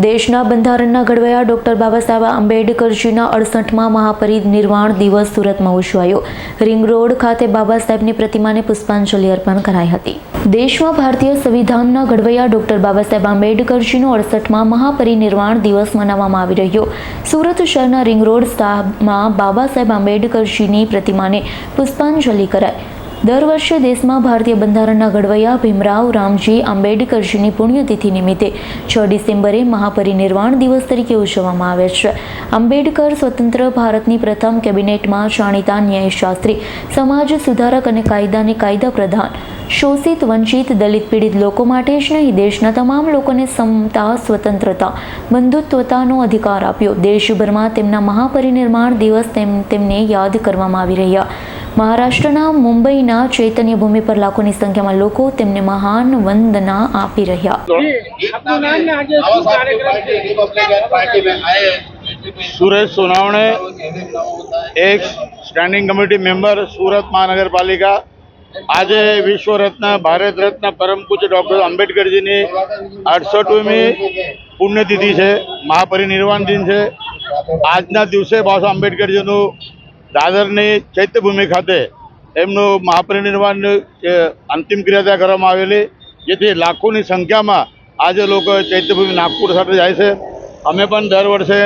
દેશના બંધારણના ઘડવૈયા ડોક્ટર બાબા સાહેબ આંબેડકરજીના 68મા મહાપરિનિર્વાણ દિવસ સુરતમાં ઉજવાયો। રિંગ રોડ ખાતે બાબા સાહેબની પ્રતિમાને પુષ્પાંજલિ અર્પણ કરાઈ હતી। દેશમાં ભારતીય સંવિધાનના ઘડવૈયા ડોક્ટર બાબા સાહેબ આંબેડકરજીનો 68મા મહાપરિનિર્વાણ દિવસ મનાવવામાં આવી રહ્યો। સુરત શહેરના રિંગ રોડ સ્થામાં બાબા સાહેબ આંબેડકરજીની પ્રતિમાને પુષ્પાંજલિ કરાઈ। દર વર્ષે દેશમાં ભારતીય બંધારણના ઘડવૈયા ભીમરાવ રામજી આંબેડકરજીની પુણ્યતિથિ નિમિત્તે 6 ડિસેમ્બરે મહાપરિનિર્વાણ દિવસ તરીકે ઉજવવામાં આવે છે। આંબેડકર સ્વતંત્ર ભારતની પ્રથમ કેબિનેટમાં જાણીતા ન્યાયશાસ્ત્રી, સમાજ સુધારક અને કાયદા પ્રધાન, શોષિત, વંચિત, દલિત, પીડિત લોકો માટે જ નહીં, દેશના તમામ લોકોને સમતા, સ્વતંત્રતા, બંધુત્વતાનો અધિકાર આપ્યો। દેશભરમાં તેમના મહાપરિનિર્વાણ દિવસ તેમને યાદ કરવામાં આવી રહ્યા। મહારાષ્ટ્રના મુંબઈના ચૈતન્ય ભૂમિ પર લાખોની સંખ્યામાં લોકો તેમને મહાન વંદના આપી રહ્યા। સુરેશ સોનાવणे, એક સ્ટેન્ડિંગ કમિટી મેમ્બર, સુરત મહાનગરપાલિકા। આજે વિશ્વ રત્ન, ભારત રત્ન, પરમ પૂજ્ય ડૉક્ટર આંબેડકરજીની 68મી પુણ્યતિથિ છે, મહાપરિનિર્વાણ દિન છે। આજના દિવસે બાબા આંબેડકરજીનું દાદરની ચૈત્યભૂમિ ખાતે એમનું મહાપરિનિર્વાણની અંતિમ ક્રિયા ત્યાં કરવામાં આવેલી, જેથી લાખોની સંખ્યામાં આજે લોકો ચૈત્યભૂમિ નાગપુર સાથે જાય છે। અમે પણ દર વર્ષે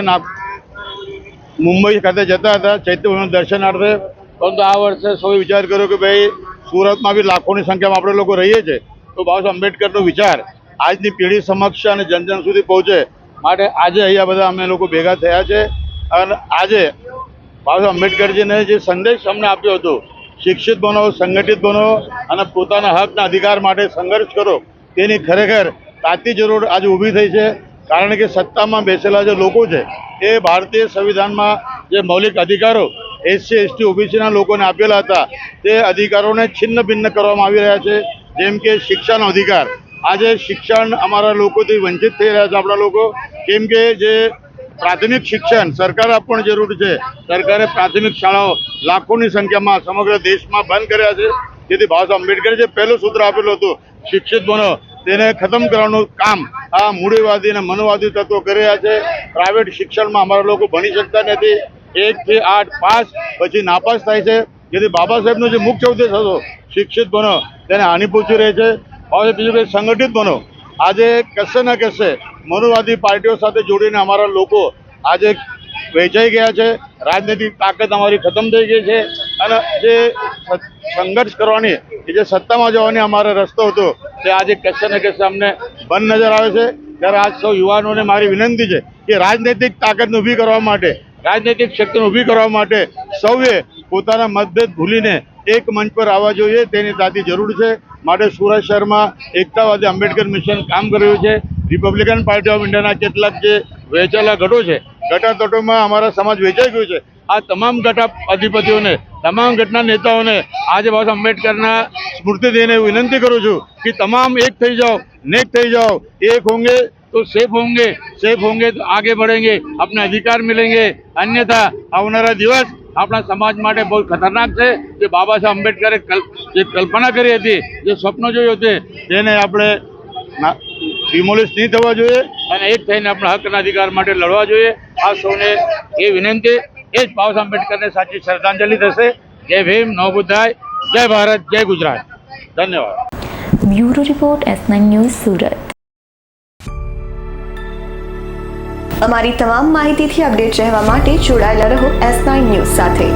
મુંબઈ ખાતે જતા હતા ચૈત્યભૂમિ દર્શનાર્થે, પરંતુ આ વર્ષે સૌએ વિચાર કર્યો કે ભાઈ સુરતમાં બી લાખોની સંખ્યામાં આપણે લોકો રહીએ છીએ, તો બાબા આંબેડકરનો વિચાર આજની પેઢી સમક્ષ અને જન સુધી પહોંચે, માટે આજે અહીંયા બધા અમે લોકો ભેગા થયા છે। અને આજે બાબા આંબેડકરજીને જે સંદેશ અમને આપ્યો હતો, શિક્ષિત બનો, સંગઠિત બનો અને પોતાના હકના અધિકાર માટે સંઘર્ષ કરો, તેની ખરેખર તાતી જરૂર આજે ઊભી થઈ છે। કારણ કે સત્તામાં બેસેલા જે લોકો છે એ ભારતીય સંવિધાનમાં જે મૌલિક અધિકારો SC ST OBCના લોકોને આપેલા હતા તે અધિકારોને છિન્ન ભિન્ન કરવામાં આવી રહ્યા છે। જેમ કે શિક્ષાનો અધિકાર, આજે શિક્ષણ અમારા લોકોથી વંચિત થઈ રહ્યા છે આપણા લોકો। કેમ કે જે પ્રાથમિક શિક્ષણ સરકાર આપવાની જરૂર છે, સરકારે પ્રાથમિક શાળાઓ લાખોની સંખ્યામાં સમગ્ર દેશમાં બંધ કર્યા છે, જેથી બાબા આંબેડકરે જે પહેલું સૂત્ર આપેલું હતું શિક્ષિત બનો, તેને ખતમ કરવાનું કામ આ મૂડીવાદી અને મનોવાદી તત્વો કરી રહ્યા છે। પ્રાઇવેટ શિક્ષણમાં અમારા લોકો ભણી શકતા નથી, 1 થી 8 પાસ, પછી નાપાસ થાય છે, જેથી બાબા સાહેબનો જે મુખ્ય ઉદ્દેશ હતો શિક્ષિત બનો તેને હાનિ પહોંચી રહી છે। હવે બીજું કે સંગઠિત બનો, આજે કશે ને કશે મનોવાદી પાર્ટીઓ સાથે જોડીને અમારા લોકો આજે વેચાઈ ગયા છે। રાજનૈતિક તાકાત અમારી ખતમ થઈ ગઈ છે અને જે સંઘર્ષ કરવાની, જે સત્તામાં જવાની અમારો રસ્તો હતો તે આજે કશે ને કશે અમને બંધ નજર આવે છે। ત્યારે આજ સૌ યુવાનોને મારી વિનંતી છે કે રાજનૈતિક તાકાતને ઊભી કરવા માટે, રાજનૈતિક શક્તિને ઊભી કરવા માટે સૌએ પોતાના મતભેદ ભૂલીને એક મંચ પર આવવા જોઈએ, તેની તાતી જરૂર છે। માટે સુરત શહેરમાં એકતાવાદી આંબેડકર મિશન કામ કરી રહ્યું છે। રિપબ્લિકન પાર્ટી ઓફ ઇન્ડિયાના કેટલાક જે વહેંચાયેલા ગઢો છે, ગટાતટોમાં અમારા સમાજ વેચાઈ ગયું છે। આ તમામ ગટા અધિપતિઓને, તમામ ગટના નેતાઓને આજે બાબા આંબેડકરના સ્મૃતિ દઈને વિનંતી કરું છું કે તમામ એક થઈ જાઓ, નેક થઈ જાઓ। એક होंगे तो सेफ होंगे तो आगे बढ़ेंगे, अपने अधिकार मिलेंगे। अन्यथा આવનારા દિવસ આપણા સમાજ માટે બહુ ખતરનાક છે। જે બાબા સાહેબ આંબેડકરે જે કલ્પના કરી હતી, જે સ્વપ્ન જોયું હતું, તેને આપણે ડિમોલિશ નહીં થવા જોઈએ અને એક થઈને આપણા હકના અધિકાર માટે લડવા જોઈએ। આ સૌને એ વિનંતી, એ જ બાબા આંબેડકરને સાચી શ્રદ્ધાંજલિ થશે। જય ભીમ, નવ બુદ્ધાય, જય ભારત, જય ગુજરાત। ધન્યવાદ। Bureau report S9 news Surat. અમારી તમામ માહિતીથી અપડેટ રહેવા માટે જોડાયેલા રહો S9 ન્યૂઝ સાથે।